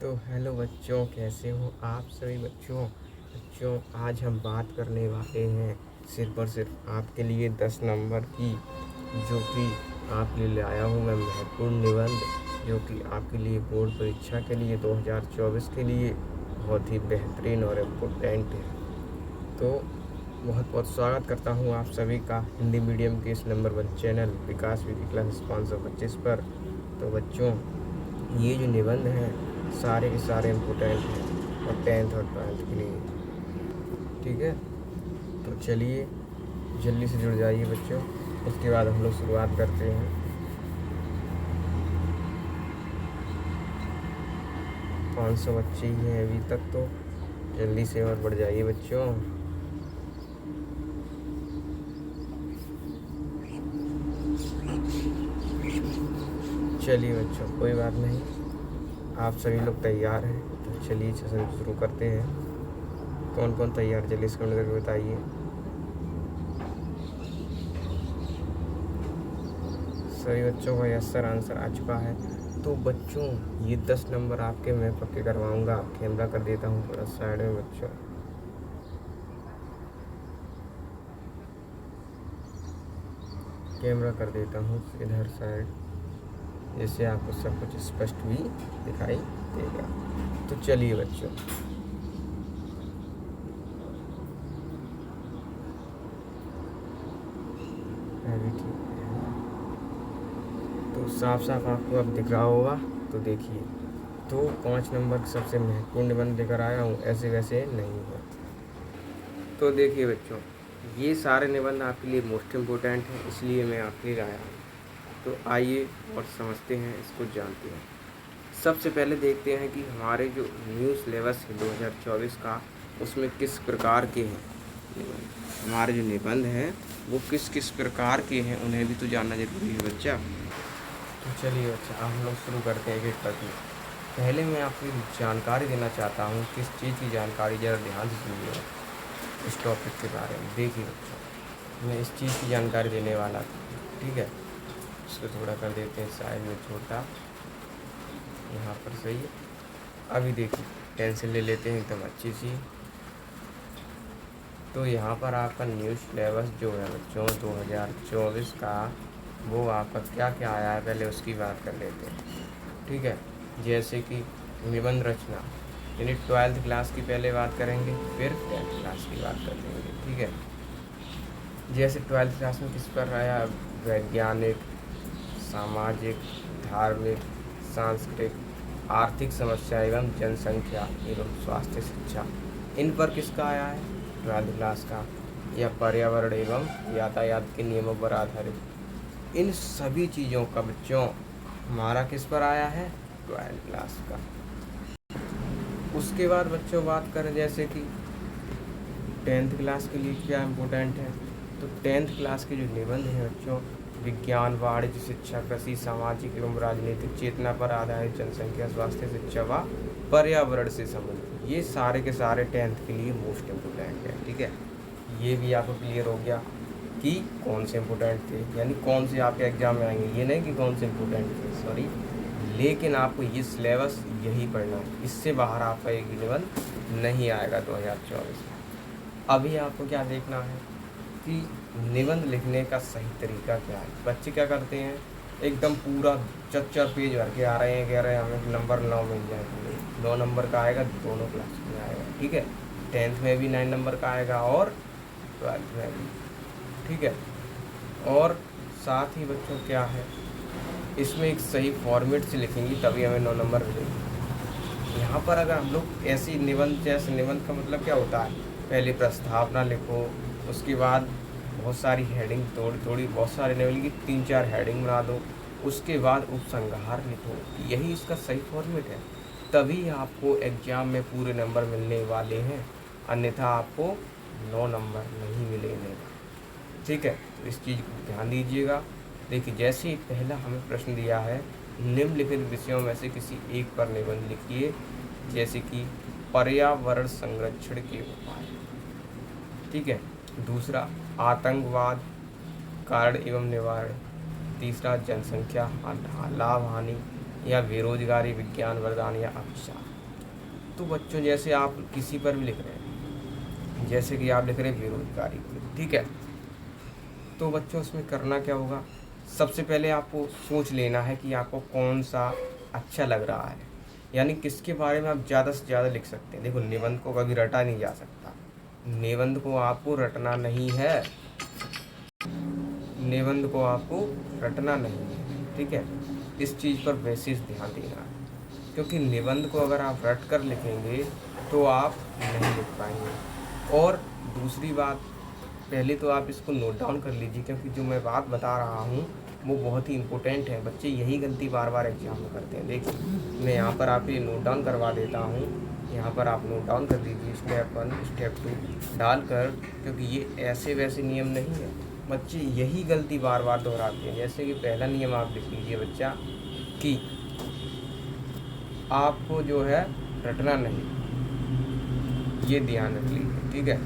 तो हेलो बच्चों, कैसे हो आप सभी बच्चों। आज हम बात करने वाले हैं सिर्फ और सिर्फ आपके लिए 10 नंबर की, जो कि आपके लिए लाया हूँ मैं महत्वपूर्ण निबंध, जो कि आपके लिए बोर्ड परीक्षा के लिए 2024 के लिए बहुत ही बेहतरीन और इम्पोर्टेंट है। तो बहुत बहुत स्वागत करता हूँ आप सभी का हिंदी मीडियम के इस नंबर 1 चैनल विकास विधि क्लास 525 पर। तो बच्चों, ये जो निबंध हैं सारे के सारे इम्पोर्टेंट हैं और 10th और 12th के लिए, ठीक है। तो चलिए जल्दी से जुड़ जाइए बच्चों, उसके बाद हम लोग शुरुआत करते हैं। 500 बच्चे ही हैं अभी तक, तो जल्दी से और बढ़ जाइए बच्चों। चलिए बच्चों, कोई बात नहीं, आप सभी लोग तैयार हैं तो चलिए शुरू करते हैं। कौन कौन तैयार, जल्दी से कमेंट करके बताइए। सभी बच्चों का यस सर आंसर आ चुका है। तो बच्चों, ये 10 नंबर आपके मैं पक्के करवाऊंगा। कैमरा कर देता हूँ थोड़ा साइड में बच्चों। कैमरा कर देता हूँ इधर साइड, जिससे आपको सब कुछ स्पष्ट भी दिखाई देगा। तो चलिए बच्चों, अभी ठीक है, तो साफ साफ आपको अब दिख रहा होगा। तो देखिए, तो 5 नंबर सबसे महत्वपूर्ण निबंध लेकर आया हूँ, ऐसे वैसे नहीं है। तो देखिए बच्चों, ये सारे निबंध आपके लिए मोस्ट इम्पोर्टेंट हैं, इसलिए मैं आपके लिए लाया हूँ। तो आइए और समझते हैं, इसको जानते हैं। सबसे पहले देखते हैं कि हमारे जो न्यू सिलेबस है 2024 का, उसमें किस प्रकार के हैं निबंध। हमारे जो निबंध हैं वो किस किस प्रकार के हैं, उन्हें भी तो जानना जरूरी है बच्चा। तो चलिए बच्चा, अब हम लोग शुरू करते हैं एक करके। पहले मैं आपको जानकारी देना चाहता हूँ, किस चीज़ की जानकारी, ज़रा ध्यान से सुनिए इस टॉपिक के बारे में। देखिए बच्चों, मैं इस चीज़ की जानकारी देने वाला था, ठीक है। इसको थोड़ा कर देते हैं साइड में छोटा, यहाँ पर सही है। अभी देखिए, पेंसिल ले लेते हैं एकदम अच्छी सी। तो यहाँ पर आपका न्यू सिलेबस जो है बच्चों 2024 का, वो आपका क्या क्या आया है पहले उसकी बात कर लेते हैं, ठीक है। जैसे कि निबंध रचना, यानी 12th क्लास की पहले बात करेंगे, फिर 10th क्लास की बात कर लेंगे, ठीक है। जैसे 12th क्लास में किस पर आया, वैज्ञानिक, सामाजिक, धार्मिक, सांस्कृतिक, आर्थिक समस्या एवं जनसंख्या एवं स्वास्थ्य शिक्षा, इन पर किसका आया है 12th क्लास का। या पर्यावरण एवं यातायात के नियमों पर आधारित, इन सभी चीज़ों का बच्चों हमारा किस पर आया है 12th क्लास का। उसके बाद बच्चों बात करें जैसे कि 10th क्लास के लिए क्या इम्पोर्टेंट है। तो 10th क्लास के जो निबंध हैं बच्चों, विज्ञान, वाणिज्य, शिक्षा, कृषि, सामाजिक एवं राजनीतिक चेतना पर आधारित, जनसंख्या, स्वास्थ्य, शिक्षा व पर्यावरण से संबंधित, ये सारे के सारे 10th के लिए मोस्ट इम्पोर्टेंट है, ठीक है। ये भी आपको क्लियर हो गया कि कौन से इम्पोर्टेंट थे, यानी कौन से आपके एग्जाम में आएंगे, ये नहीं कि कौन से इम्पोर्टेंट थे, सॉरी। लेकिन आपको ये सिलेबस यही पढ़ना है, इससे बाहर आपका एक निबंध नहीं आएगा 2024 में। अभी आपको क्या देखना है कि निबंध लिखने का सही तरीका क्या है। बच्चे क्या करते हैं, एकदम पूरा 4 पेज भर के आ रहे हैं, कह रहे हैं हमें नंबर 9 मिल जाएंगे। 9 नंबर का आएगा, दोनों क्लास में आएगा, ठीक है। 10th में भी 9 नंबर का आएगा और 12th में भी, ठीक है। और साथ ही बच्चों क्या है, इसमें एक सही फॉर्मेट से लिखेंगी तभी हमें 9 नंबर मिलेंगे। यहाँ पर अगर हम लोग ऐसी निबंध, जैसे निबंध का मतलब क्या होता है, पहले प्रस्तावना लिखो, उसके बाद बहुत सारी हेडिंग थोड़ी बहुत सारे लेवल की 3-4 हेडिंग बना दो, उसके बाद उपसंहार लिखो, यही इसका सही फॉर्मेट है। तभी आपको एग्जाम में पूरे नंबर मिलने वाले हैं, अन्यथा आपको 9 नंबर नहीं मिलेंगे, ठीक है। तो इस चीज़ को ध्यान दीजिएगा। देखिए, जैसे ही पहला हमें प्रश्न दिया है, निम्नलिखित विषयों में से किसी एक पर निबंध लिखिए, जैसे कि पर्यावरण संरक्षण के उपाय, ठीक है। दूसरा, आतंकवाद, कारण एवं निवारण। तीसरा, जनसंख्या लाभ हानि। या बेरोजगारी, विज्ञान वरदान या अभिशाप। तो बच्चों जैसे आप किसी पर भी लिख रहे हैं, जैसे कि आप लिख रहे हैं बेरोजगारी, ठीक है, तो बच्चों उसमें करना क्या होगा, सबसे पहले आपको सोच लेना है कि आपको कौन सा अच्छा लग रहा है, यानी किसके बारे में आप ज़्यादा से ज़्यादा लिख सकते हैं। देखो निबंध को कभी रटा नहीं जा सकता, निबंध को आपको रटना नहीं है, निबंध को आपको रटना नहीं है, ठीक है। इस चीज़ पर विशेष ध्यान देना है, क्योंकि निबंध को अगर आप रट कर लिखेंगे तो आप नहीं लिख पाएंगे। और दूसरी बात, पहले तो आप इसको नोट डाउन कर लीजिए, क्योंकि जो मैं बात बता रहा हूँ वो बहुत ही इम्पोर्टेंट है। बच्चे यही गलती बार बार एग्जाम में करते हैं। देखिए मैं यहाँ पर आप ये नोट डाउन करवा देता हूँ, यहाँ पर आप नोट डाउन कर लीजिए स्टेप 1 स्टेप 2 डालकर, क्योंकि ये ऐसे वैसे नियम नहीं है। बच्चे यही गलती बार बार दोहराते हैं। जैसे कि पहला नियम आप लिख लीजिए बच्चा कि आपको जो है रटना नहीं, ये ध्यान रख लीजिए, ठीक है।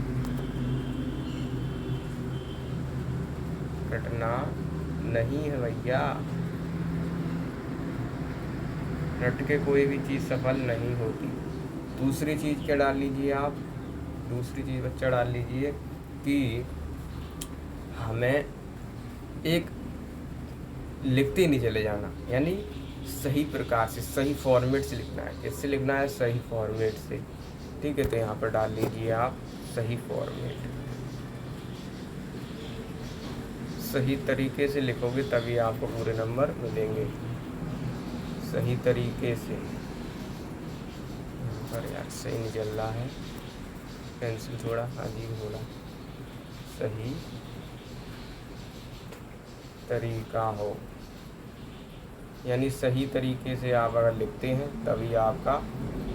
रटना नहीं है भैया, रट के कोई भी चीज़ सफल नहीं होती। दूसरी चीज़ क्या डाल लीजिए आप, दूसरी चीज़ बच्चा डाल लीजिए कि हमें एक लिखते नहीं चले जाना, यानी सही प्रकार से सही फॉर्मेट से लिखना है। किससे लिखना है, सही फॉर्मेट से, ठीक है। तो यहाँ पर डाल लीजिए आप सही फॉर्मेट, सही तरीके से लिखोगे तभी आपको पूरे नंबर मिलेंगे, सही तरीके से। यहाँ पर यार सही नहीं चल रहा है, पेंसिल थोड़ा अजीब हो रहा, सही तरीका हो, यानी सही तरीके से आप अगर लिखते हैं तभी आपका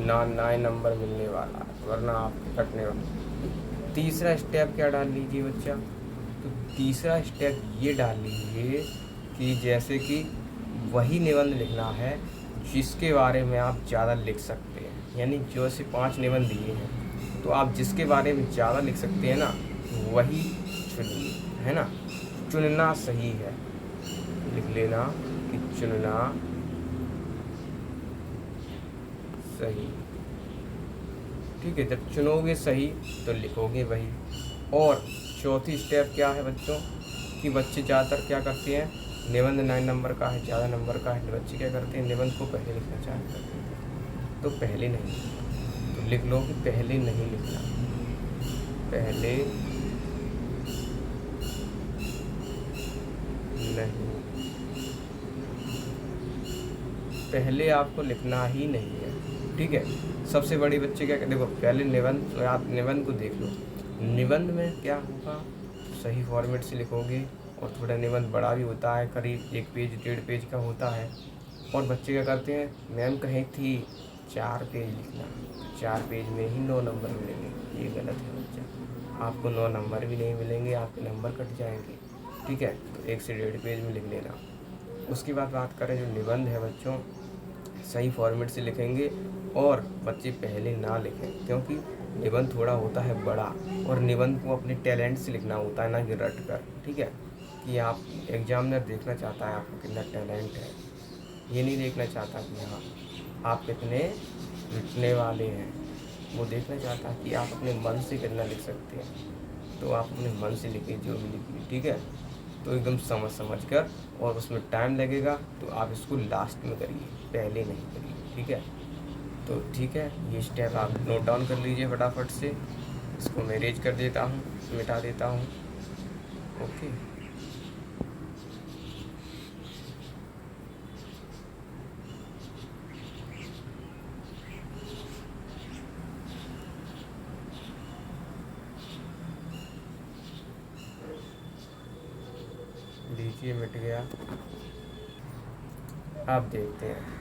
नए नंबर मिलने वाला है, वरना आप कटने वाले। तीसरा स्टेप क्या डाल लीजिए बच्चा, तो तीसरा स्टेप ये डाल लीजिए कि जैसे कि वही निबंध लिखना है जिसके बारे में आप ज़्यादा लिख सकते हैं, यानी जो से 5 निबंध दिए हैं तो आप जिसके बारे में ज़्यादा लिख सकते हैं ना वही चुनिए, है ना। चुनना सही है, लिख लेना कि चुनना सही, ठीक है। जब चुनोगे सही तो लिखोगे वही। और चौथी स्टेप क्या है बच्चों, कि बच्चे ज़्यादातर क्या करते हैं, निबंध 9 नंबर का है, ज़्यादा नंबर का है, बच्चे क्या करते हैं निबंध को पहले लिखना चाहते हैं, तो पहले नहीं, तो लिख लो कि पहले नहीं लिखना, पहले नहीं, पहले आपको लिखना ही नहीं है, ठीक है। सबसे बड़ी बच्चे क्या, देखो पहले निबंध, आप निबंध को देख लो, निबंध में क्या होगा, सही फॉर्मेट से लिखोगे। और थोड़ा निबंध बड़ा भी होता है, करीब 1 पेज 1.5 पेज का होता है। और बच्चे क्या करते हैं, मैम कही थी 4 पेज लिखना, 4 पेज में ही 9 नंबर मिलेंगे, ये गलत है बच्चा। आपको 9 नंबर भी नहीं मिलेंगे, आपके नंबर कट जाएंगे, ठीक है। तो 1 से 1.5 पेज में लिख लेना। उसके बाद बात करें जो निबंध है बच्चों, सही फॉर्मेट से लिखेंगे और बच्चे पहले ना लिखें, क्योंकि निबंध थोड़ा होता है बड़ा और निबंध को अपने टैलेंट से लिखना होता है, ना कि रट कर, ठीक है। कि आप एग्जामिनर देखना चाहता है आपको कितना टैलेंट है, ये नहीं देखना चाहता कि हाँ आप कितने लिखने वाले हैं, वो देखना चाहता है कि आप अपने मन से कितना लिख सकते हैं। तो आप अपने मन से लिखिए जो भी लिखिए, ठीक है। तो एकदम समझ कर, और उसमें टाइम लगेगा तो आप इसको लास्ट में करिए, पहले नहीं करिए, ठीक है। तो ठीक है, ये स्टेप आप नोट डाउन कर लीजिए फटाफट से। इसको मैं इरेज कर देता हूँ, मिटा देता हूँ, ओके। लीजिए मिट गया। अब देखते हैं,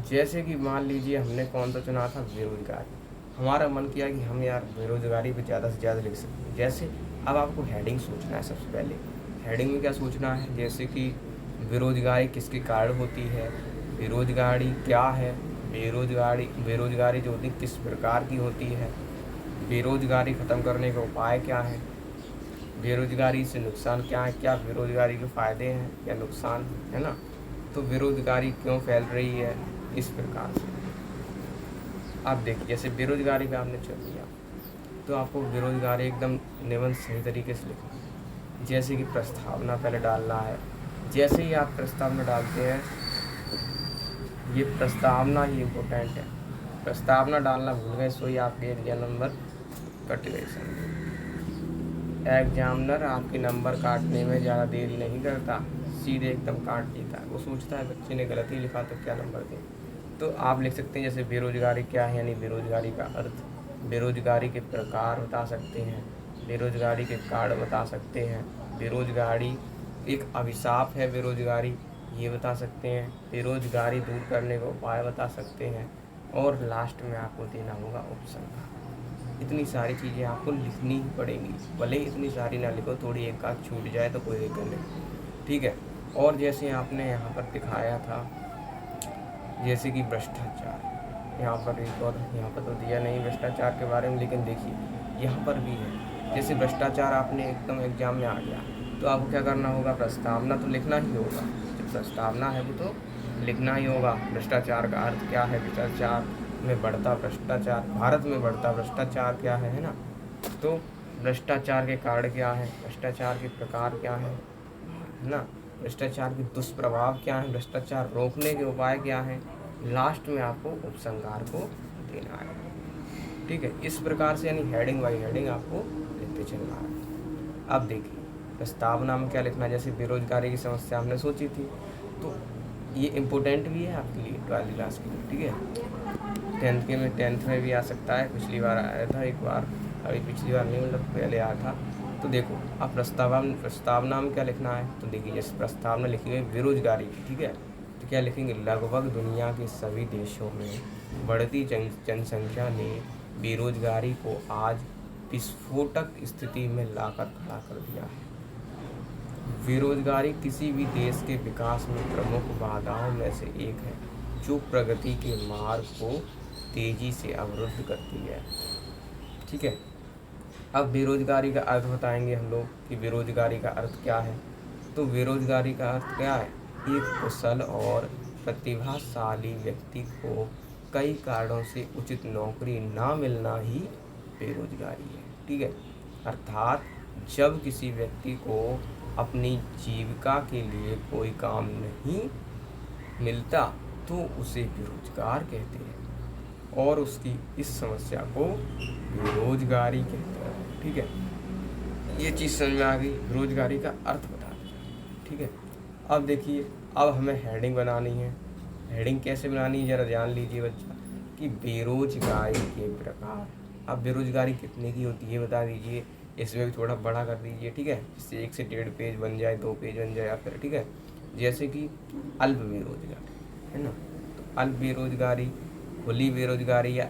जैसे कि मान लीजिए हमने कौन सा चुना था, बेरोजगारी। हमारा मन किया कि हम यार बेरोजगारी पे ज़्यादा से ज़्यादा लिख सकते हैं। जैसे अब आपको हेडिंग सोचना है, सबसे पहले हेडिंग में क्या सोचना है, जैसे कि बेरोजगारी किसके कारण होती है, बेरोजगारी क्या है, बेरोजगारी जो होती है किस प्रकार की होती है, बेरोजगारी ख़त्म करने का उपाय क्या है, बेरोजगारी से नुकसान क्या है, क्या बेरोजगारी के फ़ायदे हैं या नुकसान, है ना। तो बेरोजगारी क्यों फैल रही है इस प्रकार से। आप देखिए, जैसे बेरोजगारी का आपने चुन लिया तो आपको बेरोजगारी एकदम निबंध सही तरीके से लिखना है। जैसे कि प्रस्तावना पहले डालना है। जैसे ही आप प्रस्तावना डालते हैं, ये प्रस्तावना ही इम्पोर्टेंट है। प्रस्तावना डालना भूल गए सो ही आपके एग्जाम नंबर कट गए। एग्जामिनर आपके नंबर काटने में ज़्यादा देरी नहीं करता, सीधे एकदम काट देता है। वो सोचता है बच्चे ने गलत ही लिखा तो क्या नंबर दें। तो आप लिख सकते हैं जैसे बेरोजगारी क्या है, यानी बेरोजगारी का अर्थ, बेरोजगारी के प्रकार बता सकते हैं, बेरोजगारी के कारण बता सकते हैं, बेरोजगारी एक अभिशाप है बेरोजगारी ये बता सकते हैं, बेरोजगारी दूर करने का उपाय बता सकते हैं, और लास्ट में आपको देना होगा उपसंहार। इतनी सारी चीज़ें आपको लिखनी ही पड़ेंगी, भले ही इतनी सारी ना लिखो, थोड़ी एक आध छूट जाए तो कोई दिक्कत नहीं, ठीक है। और जैसे आपने यहाँ पर दिखाया था, जैसे कि भ्रष्टाचार, यहाँ पर एक और यहाँ पर तो दिया नहीं भ्रष्टाचार के बारे में, लेकिन देखिए यहाँ पर भी है। जैसे भ्रष्टाचार आपने एकदम एग्जाम में आ गया तो आपको क्या करना होगा, प्रस्तावना तो लिखना ही होगा। जब प्रस्तावना है वो तो लिखना ही होगा। भ्रष्टाचार का अर्थ क्या है, भ्रष्टाचार में बढ़ता भ्रष्टाचार, भारत में बढ़ता भ्रष्टाचार क्या है ना। तो भ्रष्टाचार के कारण क्या है, भ्रष्टाचार के प्रकार क्या है ना, भ्रष्टाचार के दुष्प्रभाव क्या है, भ्रष्टाचार रोकने के उपाय क्या हैं, लास्ट में आपको उपसंहार को देना है, ठीक है। इस प्रकार से यानी हेडिंग बाई हेडिंग आपको लिखते चलना है। अब देखिए प्रस्तावना में क्या लिखना है, जैसे बेरोजगारी की समस्या हमने सोची थी, तो ये इम्पोर्टेंट भी है आपके लिए 12वीं क्लास के लिए, ठीक है। टेंथ में भी आ सकता है, पिछली बार आया था एक बार, अभी पिछली बार नहीं मतलब पहले आया था। तो देखो अब प्रस्तावना में क्या लिखना है, तो देखिए जैसे प्रस्तावना लिखी गई बेरोजगारी की, ठीक है, तो क्या लिखेंगे, लगभग दुनिया के सभी देशों में बढ़ती जनसंख्या ने बेरोजगारी को आज विस्फोटक स्थिति में लाकर खड़ा कर दिया है। बेरोजगारी किसी भी देश के विकास में प्रमुख बाधाओं में से एक है, जो प्रगति के मार्ग को तेजी से अवरुद्ध करती है, ठीक है। अब बेरोजगारी का अर्थ बताएंगे हम लोग कि बेरोजगारी का अर्थ क्या है। तो बेरोजगारी का अर्थ क्या है, एक कुशल और प्रतिभाशाली व्यक्ति को कई कारणों से उचित नौकरी ना मिलना ही बेरोजगारी है, ठीक है। अर्थात जब किसी व्यक्ति को अपनी जीविका के लिए कोई काम नहीं मिलता तो उसे बेरोजगार कहते हैं, और उसकी इस समस्या को बेरोजगारी कहते हैं, ठीक है। ये चीज़ समझ में आ गई, बेरोजगारी का अर्थ बता दिया, ठीक है। अब देखिए अब हमें हेडिंग बनानी है। हेडिंग कैसे बनानी है ज़रा ध्यान लीजिए बच्चा, कि बेरोजगारी के प्रकार। अब बेरोजगारी कितने की होती है बता दीजिए, इसमें भी थोड़ा बड़ा कर दीजिए, ठीक है, जिससे 1 से 1.5 पेज बन जाए, 2 पेज बन जाए फिर, ठीक है। जैसे कि अल्प बेरोजगारी है ना, तो अल्प बेरोजगारी, खुली बेरोजगारी या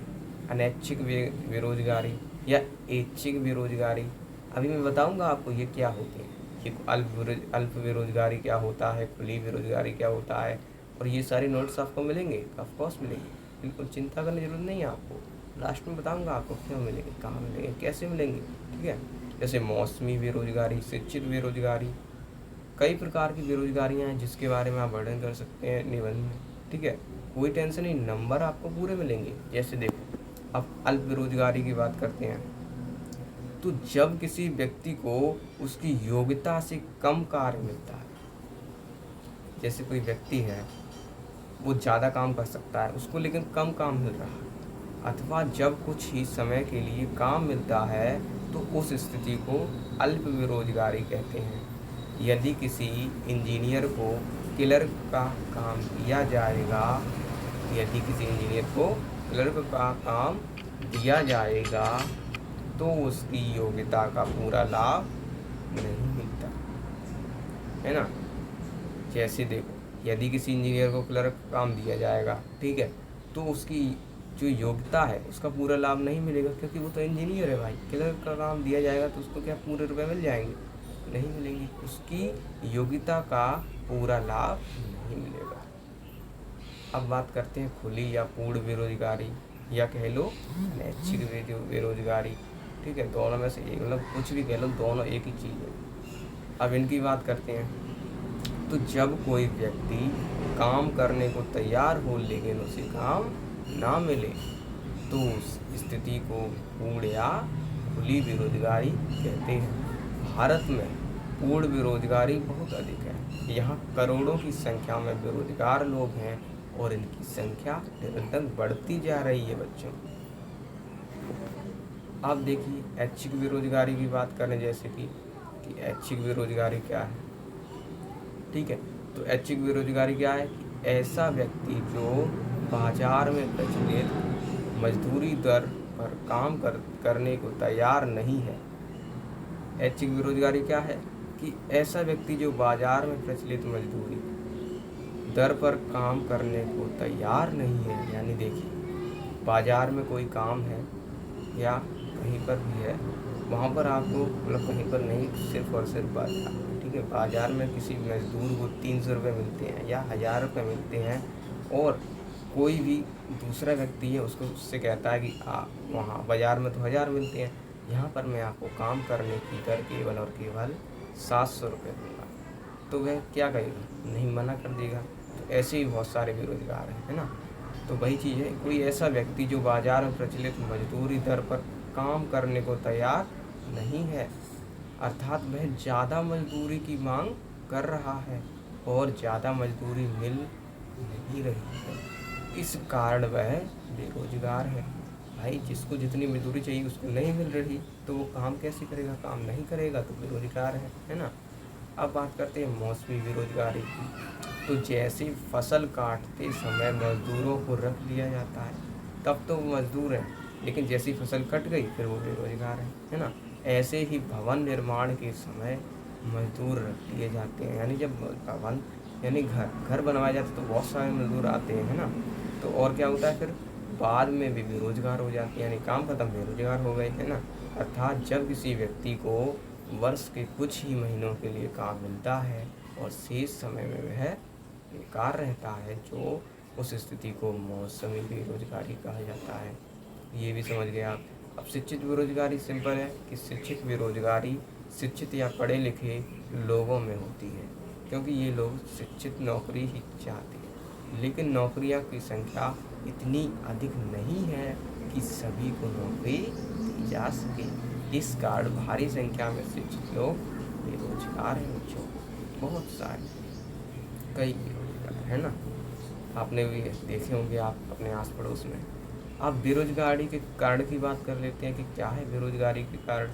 अनैच्छिक बेरोजगारी या ऐच्छिक बेरोजगारी। अभी मैं बताऊंगा आपको ये क्या होती है, कि अल्प बेरोजगारी क्या होता है, खुली बेरोजगारी क्या होता है, और ये सारे नोट्स आपको मिलेंगे, ऑफ कोर्स मिलेंगे, बिल्कुल चिंता करने की जरूरत नहीं है आपको। लास्ट में बताऊंगा आपको क्यों मिलेंगे, कहाँ मिलेंगे, कैसे मिलेंगे, ठीक है। जैसे मौसमी बेरोजगारी, शिक्षित बेरोजगारी, कई प्रकार की बेरोजगारियां हैं जिसके बारे में आप वर्णन कर सकते हैं निबंध में, ठीक है। कोई टेंशन नहीं, नंबर आपको पूरे मिलेंगे। जैसे देखो अब अल्प बेरोजगारी की बात करते हैं, तो जब किसी व्यक्ति को उसकी योग्यता से कम कार्य मिलता है, जैसे कोई व्यक्ति है वो ज़्यादा काम कर सकता है, उसको लेकिन कम काम मिल रहा है, अथवा जब कुछ ही समय के लिए काम मिलता है, तो उस स्थिति को अल्प बेरोजगारी कहते हैं। यदि किसी इंजीनियर को क्लर्क का काम दिया जाएगा, यदि किसी इंजीनियर को क्लर्क का काम दिया जाएगा तो उसकी योग्यता का पूरा लाभ नहीं मिलता है ना। जैसे देखो यदि किसी इंजीनियर को क्लर्क का काम दिया जाएगा, ठीक है, तो उसकी जो योग्यता है उसका पूरा लाभ नहीं मिलेगा, क्योंकि वो तो इंजीनियर है भाई। क्लर्क का काम दिया जाएगा तो उसको क्या पूरे रुपए मिल जाएंगे, नहीं मिलेंगे, उसकी योग्यता का पूरा लाभ नहीं मिलेगा। अब बात करते हैं खुली या पूर्ण बेरोजगारी, या कह लो अनैच्छिक बेरोजगारी, ठीक है, दोनों में से एक, मतलब कुछ भी कह लो, दोनों एक ही चीज़ है। अब इनकी बात करते हैं। तो जब कोई व्यक्ति काम करने को तैयार हो लेकिन उसे काम ना मिले तो उस स्थिति को पूर्ण या खुली बेरोजगारी कहते हैं। भारत में पूर्ण बेरोजगारी बहुत अधिक है। यहाँ करोड़ों की संख्या में बेरोजगार लोग हैं और इनकी संख्या निरंतर बढ़ती जा रही है बच्चों। आप देखिए ऐच्छिक बेरोजगारी की बात करें, जैसे कि ऐच्छिक बेरोजगारी क्या है। ठीक है, तो ऐच्छिक बेरोजगारी क्या है कि ऐसा व्यक्ति जो बाजार में प्रचलित मजदूरी दर पर काम करने को तैयार नहीं है। ऐच्छिक बेरोजगारी क्या है कि ऐसा व्यक्ति जो बाजार में प्रचलित मजदूरी दर पर काम करने को तैयार नहीं है। यानी देखिए बाजार में कोई काम है या कहीं पर भी है, वहाँ पर आपको मतलब कहीं पर नहीं, सिर्फ और सिर्फ बाजार में। ठीक है, बाजार में किसी मजदूर को 300 रुपये मिलते हैं या 1000 रुपये मिलते हैं और कोई भी दूसरा व्यक्ति है उसको उससे कहता है कि वहाँ बाज़ार में तो 1000 मिलते हैं, यहाँ पर मैं आपको काम करने की दर केवल और केवल 700 रुपये दूँगा। तो वह क्या करेगा? नहीं, मना कर देगा। तो ऐसे ही बहुत सारे बेरोजगार हैं, है ना। तो वही चीज़ है, कोई ऐसा व्यक्ति जो बाज़ार में प्रचलित मजदूरी दर पर काम करने को तैयार नहीं है, अर्थात वह ज़्यादा मजदूरी की मांग कर रहा है और ज़्यादा मजदूरी मिल नहीं रही है, इस कारण वह बेरोजगार है। भाई जिसको जितनी मजदूरी चाहिए उसको नहीं मिल रही तो वो काम कैसे करेगा? काम नहीं करेगा तो बेरोजगार है ना। अब बात करते हैं मौसमी बेरोजगारी की। तो जैसे फसल काटते समय मजदूरों को रख लिया जाता है तब तो वो मजदूर हैं, लेकिन जैसी फसल कट गई फिर वो बेरोजगार है ना। ऐसे ही भवन निर्माण के समय मजदूर रख लिए जाते हैं। यानी जब भवन यानी घर बनवाया जाता है तो बहुत सारे मजदूर आते हैं, है ना। तो और क्या होता है फिर बाद में भी बेरोजगार हो जाते हैं, यानी काम खत्म बेरोजगार हो गए, है ना। अर्थात जब किसी व्यक्ति को वर्ष के कुछ ही महीनों के लिए काम मिलता है और शेष समय में वह बेकार रहता है, जो उस स्थिति को मौसमी बेरोजगारी कहा जाता है। ये भी समझ गए आप। अब शिक्षित बेरोजगारी सिंपल है कि शिक्षित बेरोजगारी शिक्षित या पढ़े लिखे लोगों में होती है, क्योंकि ये लोग शिक्षित नौकरी ही चाहते हैं, लेकिन नौकरियां की संख्या इतनी अधिक नहीं है कि सभी को नौकरी दी जा सके। इस कारण भारी संख्या में शिक्षित लोग बेरोजगार हैं बच्चों, बहुत सारे कई बेरोजगार है ना। आपने भी देखे होंगे आप अपने आस पड़ोस में। आप बेरोजगारी के कारण की बात कर लेते हैं कि क्या है बेरोजगारी के कारण।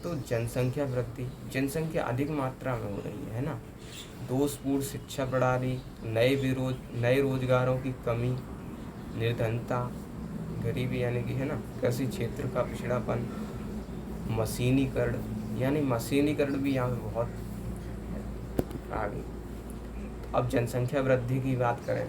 तो जनसंख्या वृद्धि, जनसंख्या अधिक मात्रा में हो रही है ना। दोषपूर्ण शिक्षा प्रणाली, नए रोजगारों की कमी, निर्धनता, गरीबी यानी कि है ना, कृषि क्षेत्र का पिछड़ापन, मशीनीकरण, यानी मशीनीकरण भी यहाँ पे बहुत आगे। अब जनसंख्या वृद्धि की बात करें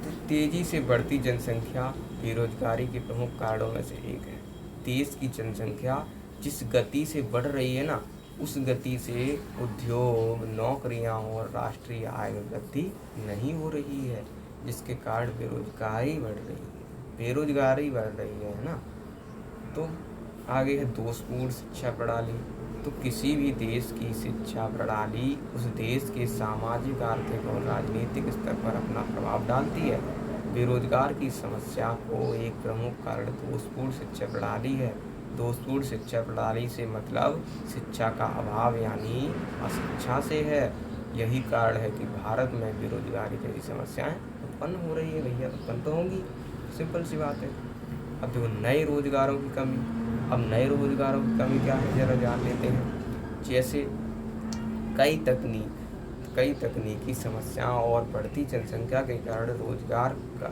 तो तेजी से बढ़ती जनसंख्या बेरोजगारी के प्रमुख कारणों में से एक है। देश की जनसंख्या जिस गति से बढ़ रही है ना, उस गति से उद्योग, नौकरियां और राष्ट्रीय आय में वृद्धि नहीं हो रही है, जिसके कारण बेरोजगारी बढ़ रही है ना। तो आगे है दोषपूर्ण शिक्षा प्रणाली। तो किसी भी देश की शिक्षा प्रणाली उस देश के सामाजिक, आर्थिक और राजनीतिक स्तर पर अपना प्रभाव डालती है। बेरोजगार की समस्या को एक प्रमुख कारण दोषपूर्ण शिक्षा प्रणाली है। दोषपूर्ण शिक्षा प्रणाली से मतलब शिक्षा का अभाव यानी अशिक्षा से है। यही कारण है कि भारत में बेरोजगारी जैसी समस्याएं उत्पन्न हो रही है। भैया उत्पन्न तो होंगी, सिंपल सी बात है। अब देखो नए रोजगारों की कमी। अब नए रोजगारों की कमी क्या है जरा जान लेते हैं। जैसे कई तकनीकी समस्याओं और बढ़ती जनसंख्या के कारण रोजगार का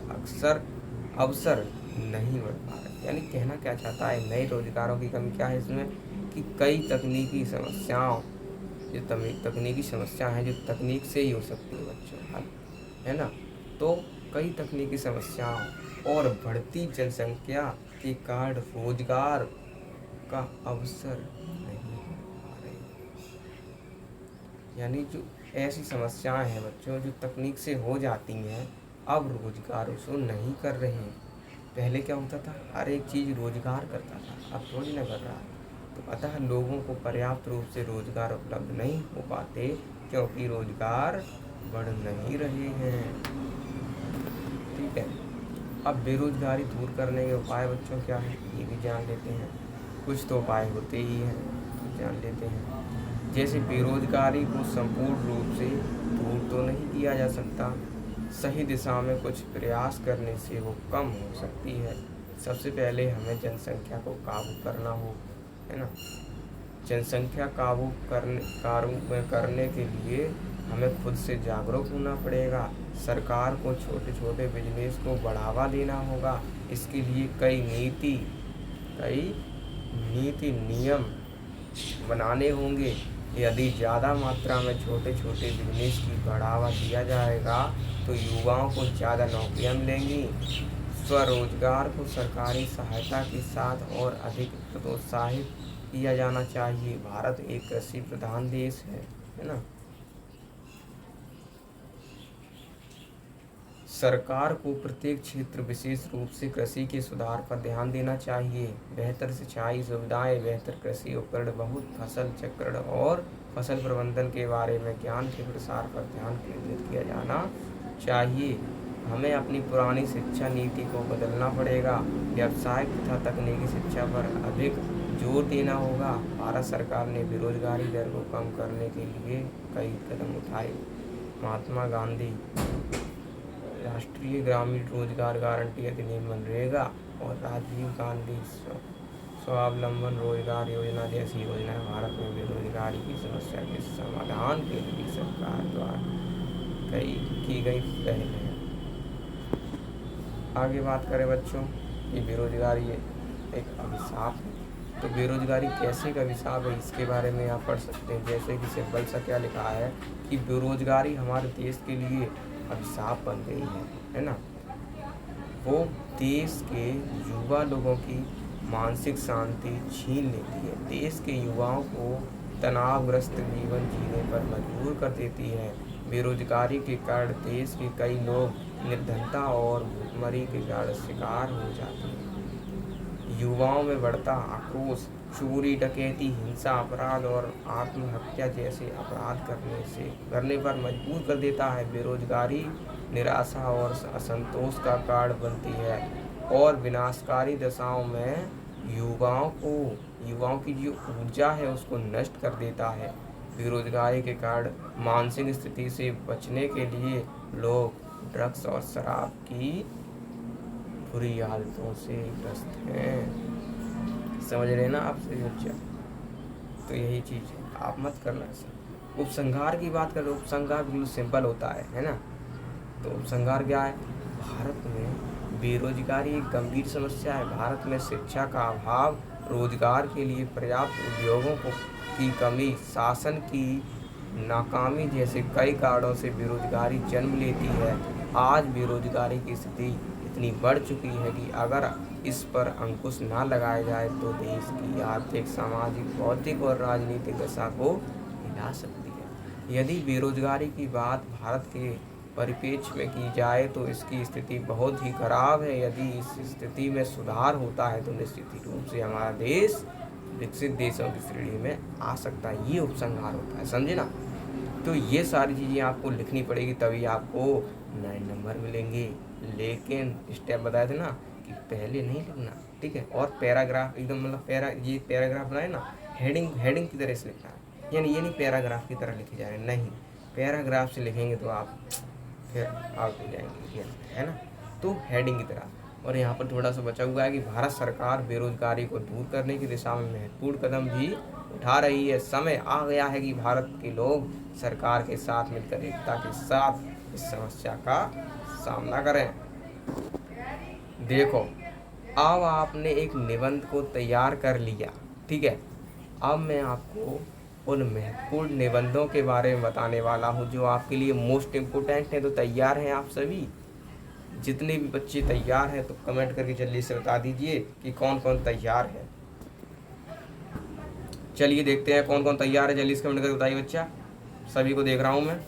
अवसर नहीं बढ़ पा रहे। यानी कहना क्या चाहता है, नए रोजगारों की कमी क्या है इसमें कि कई तकनीकी समस्याओं हैं जो तकनीक से ही हो सकती है बच्चों, है ना। तो कई तकनीकी समस्याओं और बढ़ती जनसंख्या के कारण रोजगार का अवसर नहीं हो पा रहे। यानी जो ऐसी समस्याएं हैं बच्चों जो तकनीक से हो जाती हैं, अब रोजगार उसको नहीं कर रहे हैं। पहले क्या होता था, हर एक चीज़ रोजगार करता था, अब थोड़ी ना कर रहा है। तो अतः लोगों को पर्याप्त रूप से रोजगार उपलब्ध नहीं हो पाते, क्योंकि रोजगार बढ़ नहीं रहे हैं। ठीक है, अब बेरोजगारी दूर करने के उपाय बच्चों क्या है ये भी जान लेते हैं। कुछ तो उपाय होते ही हैं, जान लेते हैं। जैसे बेरोजगारी को संपूर्ण रूप से दूर तो नहीं किया जा सकता, सही दिशा में कुछ प्रयास करने से वो कम हो सकती है। सबसे पहले हमें जनसंख्या को काबू करना हो, है ना। जनसंख्या काबू करने के लिए हमें खुद से जागरूक होना पड़ेगा। सरकार को छोटे छोटे बिजनेस को बढ़ावा देना होगा। इसके लिए कई नीति नियम बनाने होंगे। यदि ज़्यादा मात्रा में छोटे छोटे बिजनेस की बढ़ावा दिया जाएगा तो युवाओं को ज़्यादा नौकरियां मिलेंगी। स्वरोजगार को सरकारी सहायता के साथ और अधिक प्रोत्साहित किया जाना चाहिए। भारत एक कृषि प्रधान देश है ना। सरकार को प्रत्येक क्षेत्र विशेष रूप से कृषि के सुधार पर ध्यान देना चाहिए। बेहतर सिंचाई सुविधाएं, बेहतर कृषि उपकरण, बहुत फसल चक्रण और फसल प्रबंधन के बारे में ज्ञान के प्रसार पर ध्यान केंद्रित किया जाना चाहिए। हमें अपनी पुरानी शिक्षा नीति को बदलना पड़ेगा। व्यावसायिक तथा तकनीकी शिक्षा पर अधिक जोर देना होगा। भारत सरकार ने बेरोजगारी दर को कम करने के लिए कई कदम उठाए। महात्मा गांधी राष्ट्रीय ग्रामीण रोजगार गारंटी अधिनियम मनरेगा और राजीव गांधी स्वावलंबन रोजगार योजना जैसी योजनाएं भारत में बेरोजगारी की समस्या के समाधान के लिए सरकार द्वारा की गई पहल है। आगे बात करें बच्चों कि बेरोजगारी एक अभिशाप है। तो बेरोजगारी कैसे एक अभिशाप है इसके बारे में आप पढ़ सकते हैं। जैसे कि सिंपल सा क्या लिखा है कि बेरोजगारी हमारे देश के लिए अभिशाप बन गई है ना। वो देश के युवा लोगों की मानसिक शांति छीन लेती है। देश के युवाओं को तनावग्रस्त जीवन जीने पर मजबूर कर देती है। बेरोजगारी के कारण देश के कई लोग निर्धनता और भुखमरी के कारण शिकार हो जाते हैं। युवाओं में बढ़ता आक्रोश चोरी, डकैती, हिंसा, अपराध और आत्महत्या जैसे अपराध करने पर मजबूर कर देता है। बेरोजगारी निराशा और असंतोष का कारण बनती है और विनाशकारी दशाओं में युवाओं की जो ऊर्जा है उसको नष्ट कर देता है। बेरोजगारी के कारण मानसिक स्थिति से बचने के लिए लोग ड्रग्स और शराब की बुरी आदतों से ग्रस्त हैं। समझ रहे ना आप सभी बच्चा। तो यही चीज़ है, आप मत करना ऐसा। उपसंहार की बात करें, उपसंहार बिल्कुल सिंपल होता है ना। तो उपसंहार क्या है? भारत में बेरोजगारी एक गंभीर समस्या है। भारत में शिक्षा का अभाव, रोजगार के लिए पर्याप्त उद्योगों की कमी, शासन की नाकामी जैसे कई कारणों से बेरोजगारी जन्म लेती है। आज बेरोजगारी की स्थिति इतनी बढ़ चुकी है कि अगर इस पर अंकुश ना लगाया जाए तो देश की आर्थिक, सामाजिक, बौद्धिक और राजनीतिक दशा को हिला सकती है। यदि बेरोजगारी की बात भारत के परिप्रेक्ष्य में की जाए तो इसकी स्थिति बहुत ही खराब है। यदि इस स्थिति में सुधार होता है तो निश्चित रूप से हमारा देश विकसित देशों की श्रेणी में आ सकता है। ये उपसंहार होता है, समझे ना। तो ये सारी चीज़ें आपको लिखनी पड़ेगी, तभी आपको 9 नंबर मिलेंगे। लेकिन स्टेप बताए थे ना कि पहले नहीं लिखना, ठीक है। और पैराग्राफ एकदम मतलब ये पैराग्राफ बनाए ना, हेडिंग की तरह से लिखना है। यानी ये नहीं पैराग्राफ की तरह लिखे जा रहे, नहीं, पैराग्राफ से लिखेंगे तो आप फिर आउट हो जाएंगे, है ना। तो हेडिंग की तरह। और यहाँ पर थोड़ा सा बचा हुआ है कि भारत सरकार बेरोजगारी को दूर करने की दिशा में महत्वपूर्ण कदम भी उठा रही है। समय आ गया है कि भारत के लोग सरकार के साथ मिलकर एकता के साथ इस समस्या का सामना करें। देखो, अब आपने एक निबंध को तैयार कर लिया, ठीक है। अब मैं आपको उन महत्वपूर्ण निबंधों के बारे में बताने वाला हूँ जो आपके लिए मोस्ट इम्पोर्टेंट है। तो तैयार हैं आप सभी? जितने भी बच्चे तैयार हैं तो कमेंट करके जल्दी से बता दीजिए कि कौन कौन तैयार है। चलिए देखते हैं कौन कौन तैयार है, जल्दी से कमेंट करके बताइए बच्चा। सभी को देख रहा हूँ मैं।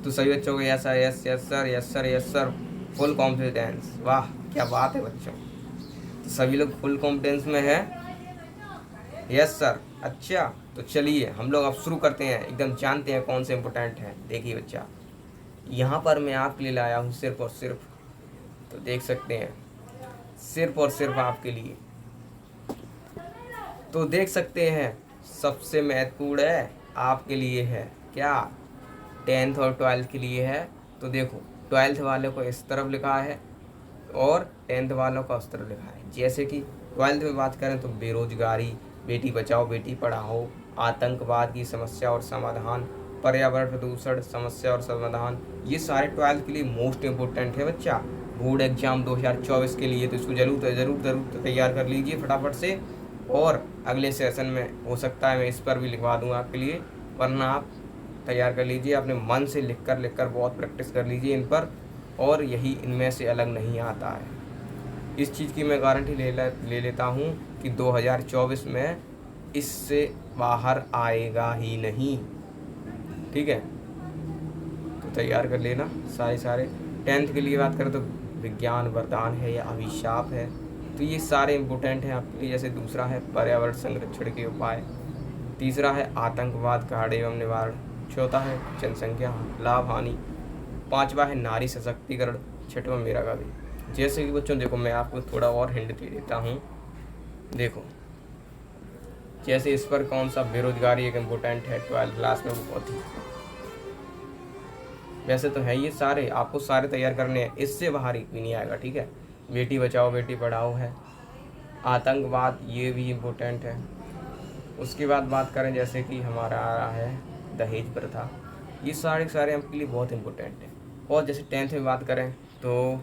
तो सभी बच्चों को yes sir, yes yes sir, yes sir, yes sir, full confidence. वाह क्या बात है बच्चों। तो सभी लोग फुल कॉन्फिडेंस में है। यस सर, अच्छा तो चलिए हम लोग अब शुरू करते हैं, एकदम जानते हैं कौन से इम्पोर्टेंट हैं। देखिए बच्चा, यहाँ पर मैं आपके लिए लाया हूँ सिर्फ और सिर्फ, तो देख सकते हैं सिर्फ और सिर्फ आपके लिए, तो देख सकते हैं सबसे महत्वपूर्ण है आपके लिए है क्या, 10th और 12th के लिए है। तो देखो 12th वाले को इस तरफ लिखा है और 10th वालों का उस तरफ लिखा है। जैसे कि 12th में बात करें तो बेरोजगारी, बेटी बचाओ बेटी पढ़ाओ, आतंकवाद की समस्या और समाधान, पर्यावरण प्रदूषण समस्या और समाधान, ये सारे 12th के लिए मोस्ट इम्पोर्टेंट है बच्चा। बोर्ड एग्जाम 2024 के लिए तो इसको जरूर तैयार कर लीजिए फटाफट से, और अगले सेशन में हो सकता है मैं इस पर भी लिखवा दूँगा आपके लिए, वरना आप तैयार कर लीजिए अपने मन से, लिख कर बहुत प्रैक्टिस कर लीजिए इन पर, और यही इनमें से अलग नहीं आता है। इस चीज़ की मैं गारंटी ले लेता हूँ कि 2024 में इससे बाहर आएगा ही नहीं, ठीक है। तो तैयार कर लेना सारे। 10th के लिए बात करें तो विज्ञान वरदान है या अभिशाप है, तो ये सारे इम्पोर्टेंट हैं आपके लिए। जैसे दूसरा है पर्यावरण संरक्षण के उपाय, तीसरा है आतंकवाद काढ़ एवं निवारण, चौथा है जनसंख्या लाभ हानि, पांचवा है नारी सशक्तिकरण, छठवां मेरा गावी। जैसे कि बच्चों देखो मैं आपको थोड़ा और हिंट दे देता हूँ। देखो जैसे इस पर कौन सा बेरोजगारी एक इम्पोर्टेंट है 12th क्लास में, वो बहुत ही, वैसे तो है ये सारे, आपको सारे तैयार करने हैं, इससे बाहर भी नहीं आएगा, ठीक है। बेटी बचाओ बेटी पढ़ाओ है, आतंकवाद ये भी इम्पोर्टेंट है। उसके बाद बात करें जैसे कि हमारा आ रहा है दहेज प्रथा, ये सारे आपके लिए बहुत इम्पोर्टेंट है। और जैसे 10th में बात करें तो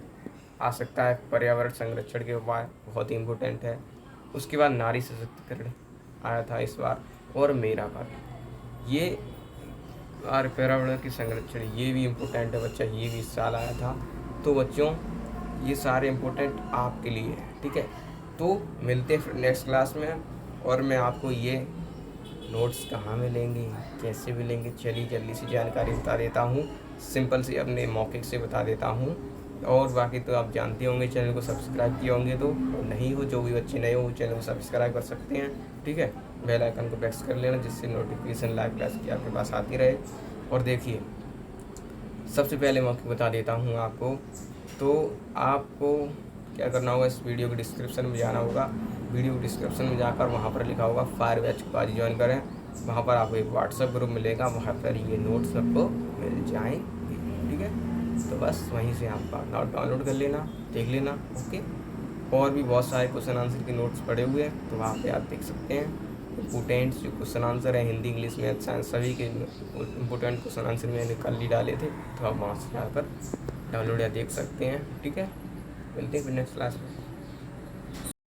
आ सकता है पर्यावरण संरक्षण के उपाय, बहुत ही इम्पोर्टेंट है। उसके बाद नारी सशक्तिकरण आया था इस बार, और मेरा गावी, ये और पर्यावरण की संरक्षण ये भी इम्पोर्टेंट है बच्चा, ये भी इस साल आया था। तो बच्चों ये सारे इम्पोर्टेंट आपके लिए है, ठीक है। तो मिलते हैं नेक्स्ट क्लास में, और मैं आपको ये नोट्स कहाँ मिलेंगे कैसे मिलेंगे, चलिए जल्दी से जानकारी बता देता हूँ, सिंपल से अपने मौके से बता देता हूँ। और बाकी तो आप जानते होंगे, चैनल को सब्सक्राइब किए होंगे तो, और नहीं हो जो भी बच्चे नए हो चैनल को सब्सक्राइब कर सकते हैं, ठीक है। बेल आइकन को प्रेस कर लेना जिससे नोटिफिकेशन लाइव क्लास की आपके पास आती रहे। और देखिए सबसे पहले मौके बता देता हूँ आपको, तो आपको क्या करना होगा, इस वीडियो के डिस्क्रिप्शन में जाना होगा, वीडियो के डिस्क्रिप्शन में जाकर वहाँ पर लिखा होगा फायर बैच को आज ज्वाइन करें, वहाँ पर आपको एक व्हाट्सएप ग्रुप मिलेगा, वहाँ पर ये नोट्स आपको मिल जाएंगे, ठीक है। तो बस वहीं से आप डाउनलोड कर लेना, देख लेना, ओके। और भी बहुत सारे क्वेश्चन आंसर के नोट्स पड़े हुए हैं, तो वहाँ पे आप देख सकते हैं। इम्पोर्टेंट जो क्वेश्चन आंसर है हिंदी इंग्लिश मैथ साइंस सभी के इम्पोर्टेंट क्वेश्चन आंसर मैंने कल ही डाले थे, तो आप वहाँ से जाकर डाउनलोड या देख सकते हैं, ठीक है। मिलते हैं फिर नेक्स्ट क्लास में।